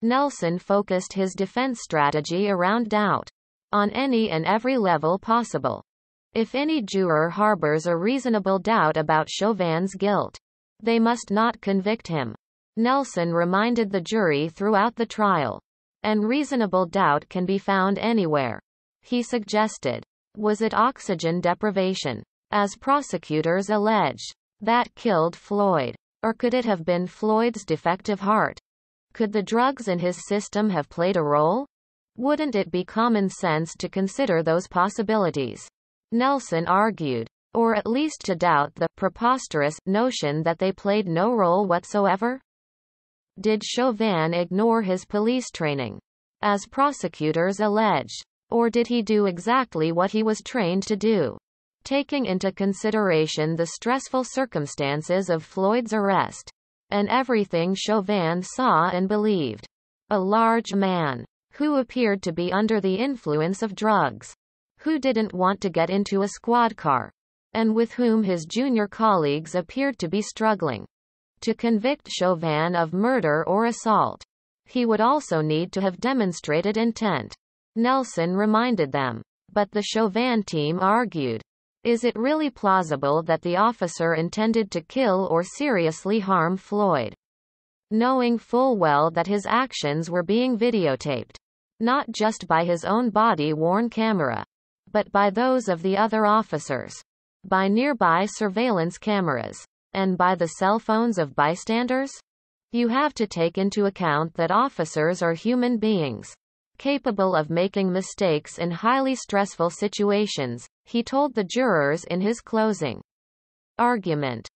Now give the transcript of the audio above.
Nelson focused his defense strategy around doubt. On any and every level possible. If any juror harbors a reasonable doubt about Chauvin's guilt, they must not convict him. Nelson reminded the jury throughout the trial. And reasonable doubt can be found anywhere. He suggested. Was it oxygen deprivation, as prosecutors allege, that killed Floyd? Or could it have been Floyd's defective heart? Could the drugs in his system have played a role? Wouldn't it be common sense to consider those possibilities? Nelson argued. Or at least to doubt the preposterous notion that they played no role whatsoever? Did Chauvin ignore his police training, as prosecutors allege? Or did he do exactly what he was trained to do? Taking into consideration the stressful circumstances of Floyd's arrest, and everything Chauvin saw and believed. A large man, who appeared to be under the influence of drugs, who didn't want to get into a squad car, and with whom his junior colleagues appeared to be struggling to convict Chauvin of murder or assault. He would also need to have demonstrated intent. Nelson reminded them. But the Chauvin team argued. Is it really plausible that the officer intended to kill or seriously harm Floyd, knowing full well that his actions were being videotaped, not just by his own body-worn camera, but by those of the other officers, by nearby surveillance cameras, and by the cell phones of bystanders? You have to take into account that officers are human beings, capable of making mistakes in highly stressful situations, he told the jurors in his closing argument.